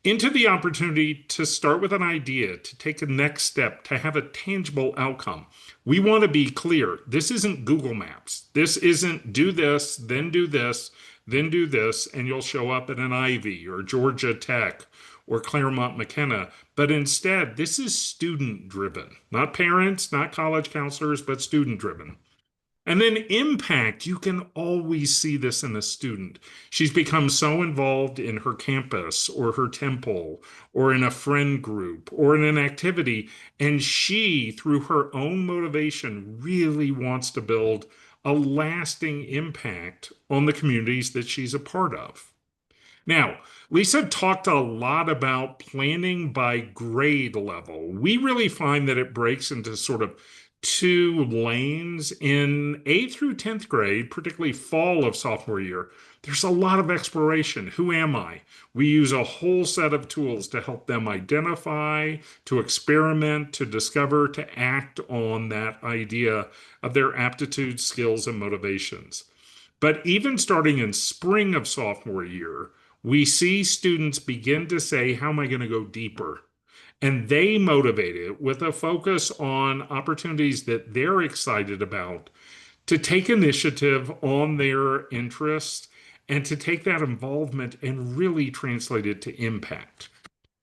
into the opportunity to start with an idea, to take a next step, to have a tangible outcome. We want to be clear. This isn't Google Maps. This isn't do this, then do this, then do this, and you'll show up at an Ivy or Georgia Tech or Claremont McKenna. But instead, this is student driven, not parents, not college counselors, but student driven. And then impact, you can always see this in a student. She's become so involved in her campus or her temple or in a friend group or in an activity, and she, through her own motivation, really wants to build a lasting impact on the communities that she's a part of. Now, Lisa talked a lot about planning by grade level. We really find that it breaks into sort of two lanes. In 8th through 10th grade, particularly fall of sophomore year. There's a lot of exploration. Who am I? We use a whole set of tools to help them identify, to experiment, to discover, to act on that idea of their aptitudes, skills, and motivations. But even starting in spring of sophomore year, we see students begin to say, how am I going to go deeper? And they motivate it with a focus on opportunities that they're excited about to take initiative on their interests and to take that involvement and really translate it to impact.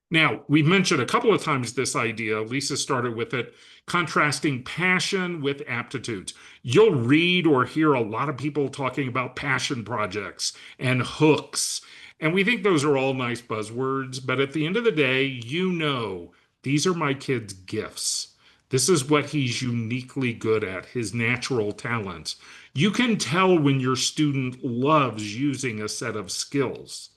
Now, we've mentioned a couple of times this idea. Lisa started with it, contrasting passion with aptitudes. You'll read or hear a lot of people talking about passion projects and hooks. And we think those are all nice buzzwords, but at the end of the day, these are my kid's gifts. This is what he's uniquely good at, his natural talents. You can tell when your student loves using a set of skills.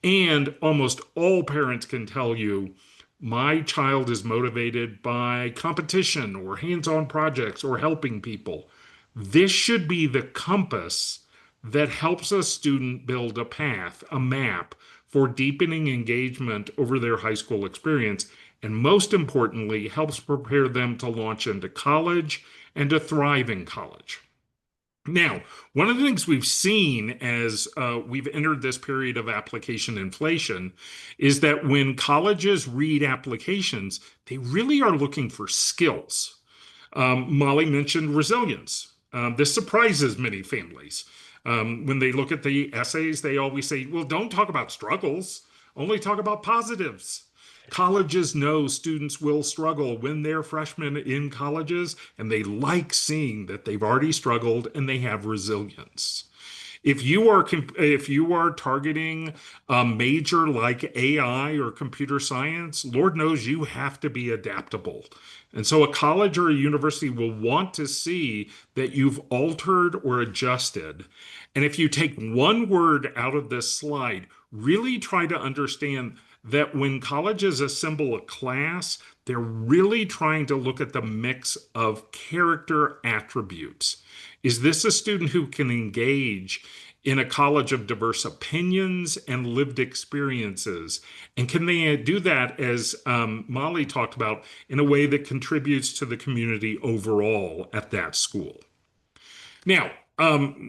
And almost all parents can tell you, my child is motivated by competition or hands-on projects or helping people. This should be the compass that helps a student build a path, a map for deepening engagement over their high school experience. and most importantly, helps prepare them to launch into college and to thrive in college. Now, one of the things we've seen as we've entered this period of application inflation is that when colleges read applications, they really are looking for skills. Molly mentioned resilience. This surprises many families. When they look at the essays, they always say, well, don't talk about struggles, only talk about positives. Colleges know students will struggle when they're freshmen in colleges, and they like seeing that they've already struggled and they have resilience. If you are targeting a major like AI or computer science, Lord knows you have to be adaptable. And so a college or a university will want to see that you've altered or adjusted. And if you take one word out of this slide, really try to understand that when colleges assemble a class, they're really trying to look at the mix of character attributes. Is this a student who can engage in a college of diverse opinions and lived experiences? And can they do that, as Molly talked about, in a way that contributes to the community overall at that school? Now,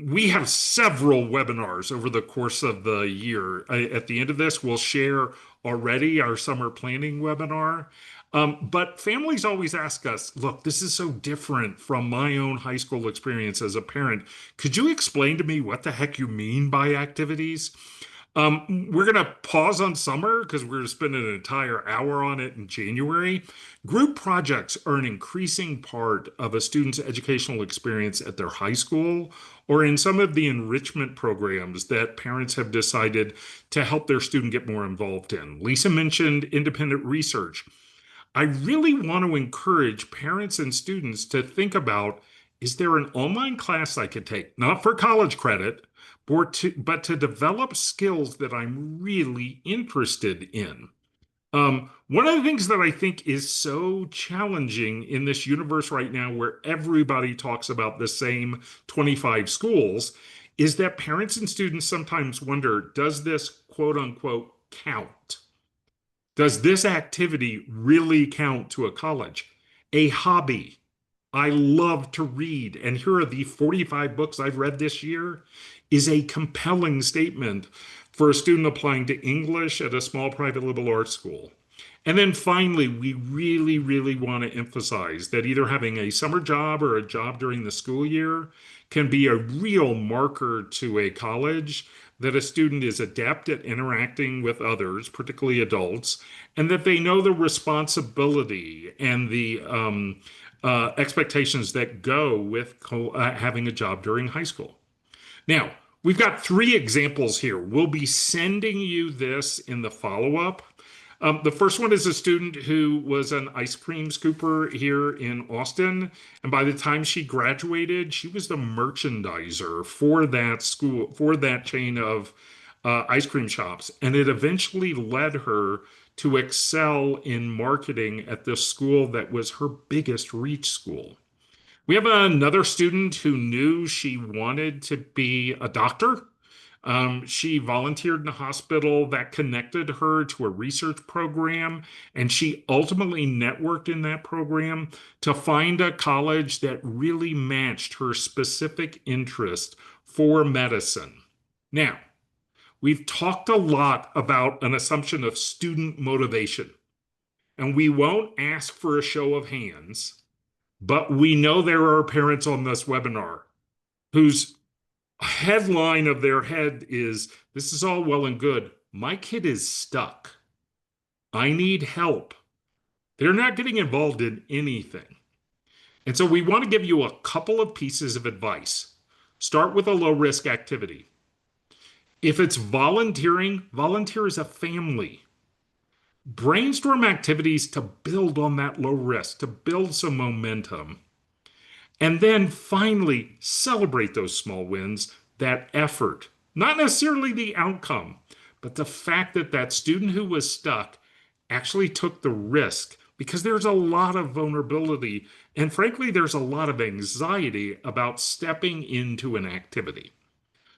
we have several webinars over the course of the year. At the end of this, we'll share already our summer planning webinar. But families always ask us, look, this is so different from my own high school experience as a parent. Could you explain to me what the heck you mean by activities? We're going to pause on summer because we're going to spend an entire hour on it in January. Group projects are an increasing part of a student's educational experience at their high school or in some of the enrichment programs that parents have decided to help their student get more involved in. Lisa mentioned independent research. I really want to encourage parents and students to think about, is there an online class I could take, not for college credit, but to develop skills that I'm really interested in? One of the things that I think is so challenging in this universe right now, where everybody talks about the same 25 schools, is that parents and students sometimes wonder, does this quote unquote count? Does this activity really count to a college? A hobby. I love to read, and here are the 45 books I've read this year, is a compelling statement for a student applying to English at a small private liberal arts school. And then finally, we really, really want to emphasize that either having a summer job or a job during the school year can be a real marker to a college that a student is adept at interacting with others, particularly adults, and that they know the responsibility and the expectations that go with having a job during high school. Now, we've got three examples here. We'll be sending you this in the follow-up. The first one is a student who was an ice cream scooper here in Austin. And by the time she graduated, she was the merchandiser for that school, for that chain of ice cream shops. And it eventually led her to excel in marketing at the school that was her biggest reach school. We have another student who knew she wanted to be a doctor. She volunteered in a hospital that connected her to a research program, and she ultimately networked in that program to find a college that really matched her specific interest for medicine. Now, we've talked a lot about an assumption of student motivation, and we won't ask for a show of hands, but we know there are parents on this webinar whose headline of their head is, this is all well and good. My kid is stuck. I need help. They're not getting involved in anything. And so we want to give you a couple of pieces of advice. Start with a low risk activity. If it's volunteering, volunteer as a family. Brainstorm activities to build on that low risk, to build some momentum. And then finally, celebrate those small wins, that effort, not necessarily the outcome, but the fact that that student who was stuck actually took the risk, because there's a lot of vulnerability. And frankly, there's a lot of anxiety about stepping into an activity.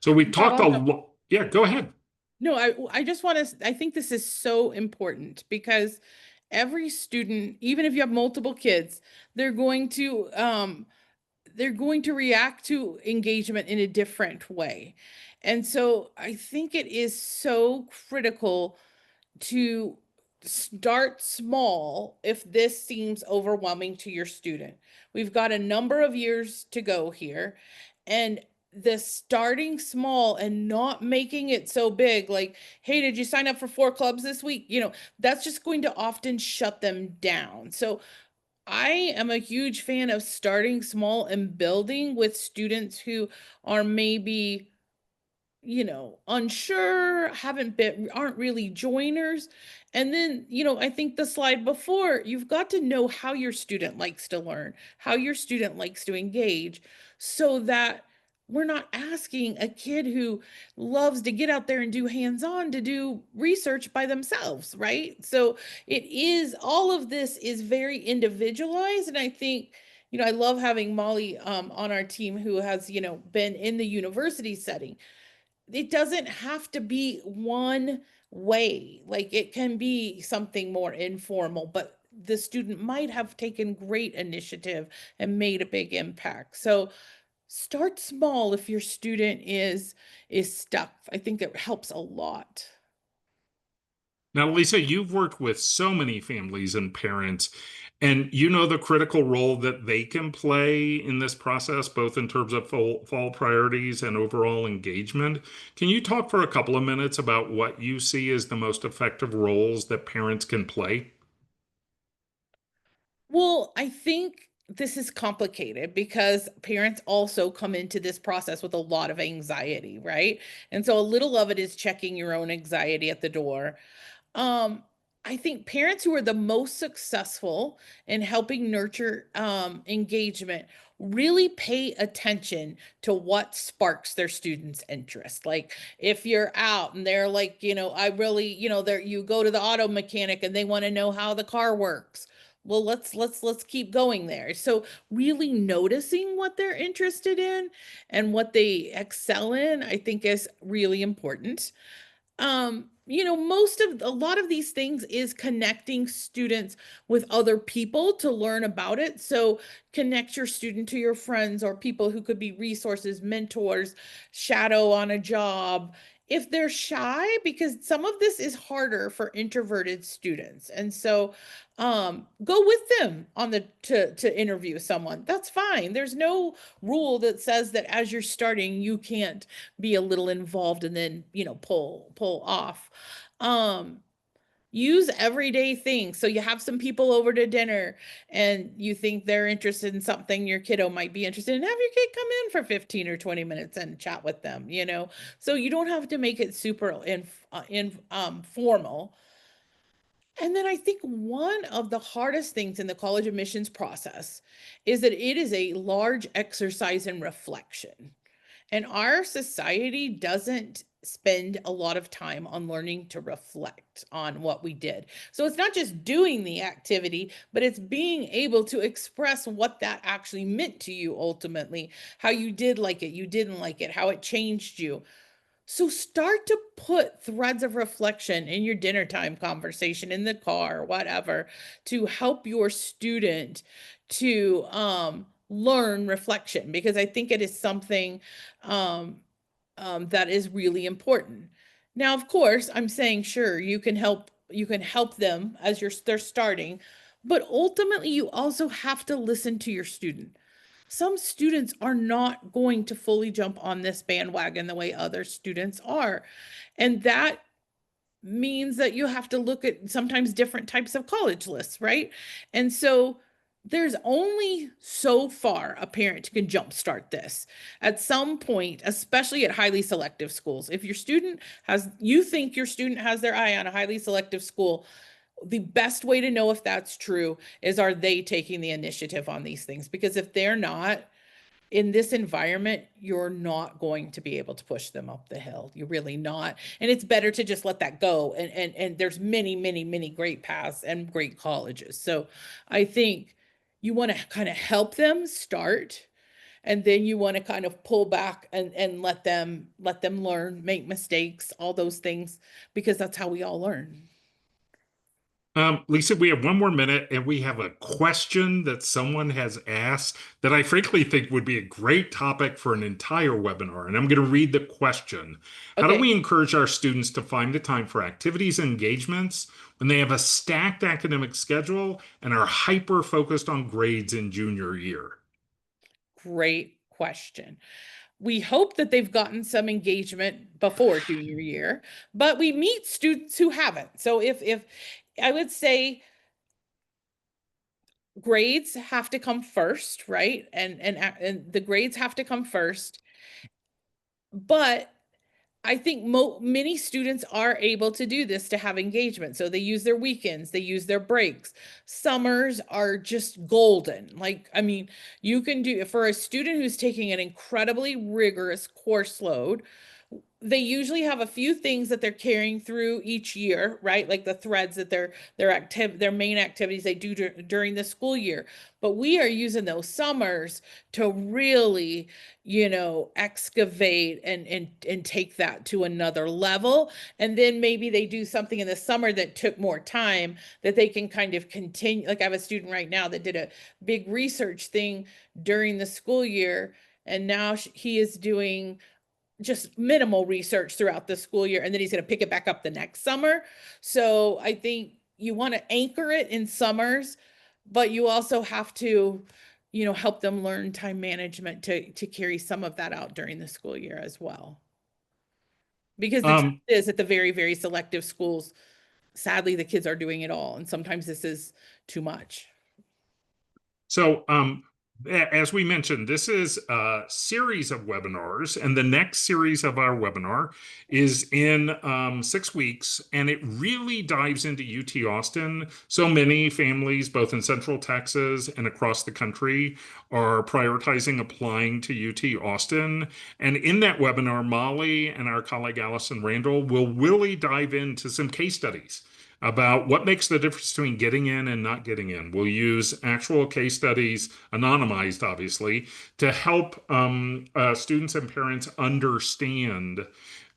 So we've talked a lot. Yeah, go ahead. No, I just want to, I think this is so important because every student, even if you have multiple kids, they're going to react to engagement in a different way. And so I think it is so critical to start small if this seems overwhelming to your student. We've got a number of years to go here, and the starting small and not making it so big, like, hey, did you sign up for 4 clubs this week? That's just going to often shut them down. So I am a huge fan of starting small and building with students who are maybe unsure, aren't really joiners. And then, I think the slide before, you've got to know how your student likes to learn, how your student likes to engage, so that we're not asking a kid who loves to get out there and do hands-on to do research by themselves, right? So all of this is very individualized. And I think, I love having Molly on our team, who has, been in the university setting. It doesn't have to be one way. Like, it can be something more informal, but the student might have taken great initiative and made a big impact. So start small if your student is stuck. I think it helps a lot. Now, Lisa, you've worked with so many families and parents, and you know the critical role that they can play in this process, both in terms of fall priorities and overall engagement. Can you talk for a couple of minutes about what you see as the most effective roles that parents can play? Well, I think this is complicated because parents also come into this process with a lot of anxiety, right? And so a little of it is checking your own anxiety at the door. Um, I think parents who are the most successful in helping nurture engagement really pay attention to what sparks their students' interest. Like, if you're out and they're like, I really, there you go to the auto mechanic and they want to know how the car works. Well, let's keep going there. So really noticing what they're interested in and what they excel in, I think, is really important. A lot of these things is connecting students with other people to learn about it. So connect your student to your friends or people who could be resources, mentors, shadow on a job if they're shy, because some of this is harder for introverted students. And so go with them on the to interview someone. That's fine. There's no rule that says that as you're starting you can't be a little involved and then, pull off. Um, Use everyday things. So you have some people over to dinner and you think they're interested in something your kiddo might be interested in. Have your kid come in for 15 or 20 minutes and chat with them. So you don't have to make it super formal. And then I think one of the hardest things in the college admissions process is that it is a large exercise in reflection. And our society doesn't spend a lot of time on learning to reflect on what we did. So it's not just doing the activity, but it's being able to express what that actually meant to you ultimately, how you did like it, you didn't like it, how it changed you. So start to put threads of reflection in your dinner time conversation, in the car, whatever, to help your student to learn reflection, because I think it is something um, that is really important. Now, of course, I'm saying, sure, you can help them as they're starting, but ultimately you also have to listen to your student. Some students are not going to fully jump on this bandwagon the way other students are. And that means that you have to look at sometimes different types of college lists, right? And so there's only so far a parent can jumpstart this. At some point, especially at highly selective schools, if you think your student has their eye on a highly selective school, the best way to know if that's true is, are they taking the initiative on these things? Because if they're not, in this environment, you're not going to be able to push them up the hill. You're really not. And it's better to just let that go. And there's many, many, many great paths and great colleges. So I think you want to kind of help them start, and then you want to kind of pull back and let them learn, make mistakes, all those things, because that's how we all learn. Lisa, we have one more minute, and we have a question that someone has asked that I frankly think would be a great topic for an entire webinar. And I'm going to read the question. How do Okay, we encourage our students to find the time for activities and engagements when they have a stacked academic schedule and are hyper focused on grades in junior year? great question. We hope that they've gotten some engagement before junior year, but we meet students who haven't. So if I would say grades have to come first, right? And the grades have to come first. But I think many students are able to do this to have engagement. So they use their weekends, they use their breaks. Summers are just golden. Like, I mean, you can do for a student who's taking an incredibly rigorous course load, they usually have a few things that they're carrying through each year, right? Like the threads that their main activities they do during the school year. But we are using those summers to really, excavate and take that to another level. And then maybe they do something in the summer that took more time that they can kind of continue. Like I have a student right now that did a big research thing during the school year, and now he is doing just minimal research throughout the school year, and then he's going to pick it back up the next summer. So I think you want to anchor it in summers, but you also have to, help them learn time management to carry some of that out during the school year as well. Because the truth Um, is, at the very, very selective schools, sadly, the kids are doing it all, and sometimes this is too much. So, as we mentioned, this is a series of webinars, and the next series of our webinar is in 6 weeks, and it really dives into UT Austin. So many families, both in Central Texas and across the country, are prioritizing applying to UT Austin. And in that webinar, Molly and our colleague Allison Randall will really dive into some case studies about what makes the difference between getting in and not getting in. We'll use actual case studies, anonymized, obviously, to help students and parents understand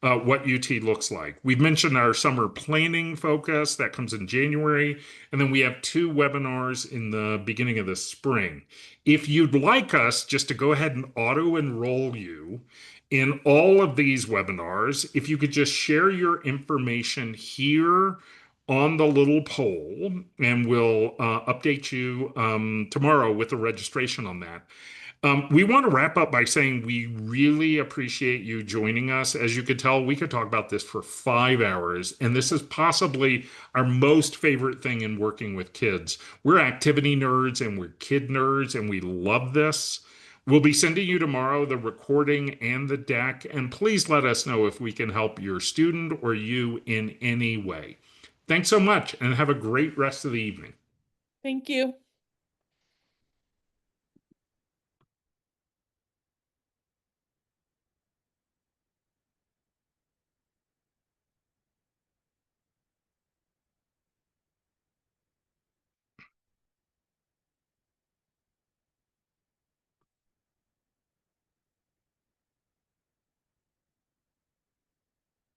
what UT looks like. We've mentioned our summer planning focus that comes in January, and then we have 2 webinars in the beginning of the spring. If you'd like us just to go ahead and auto enroll you in all of these webinars, if you could just share your information here on the little poll, and we'll update you tomorrow with the registration on that. We want to wrap up by saying we really appreciate you joining us. As you could tell, we could talk about this for 5 hours, and this is possibly our most favorite thing in working with kids. We're activity nerds and we're kid nerds, and we love this. We'll be sending you tomorrow the recording and the deck, and please let us know if we can help your student or you in any way. Thanks so much, and have a great rest of the evening. Thank you.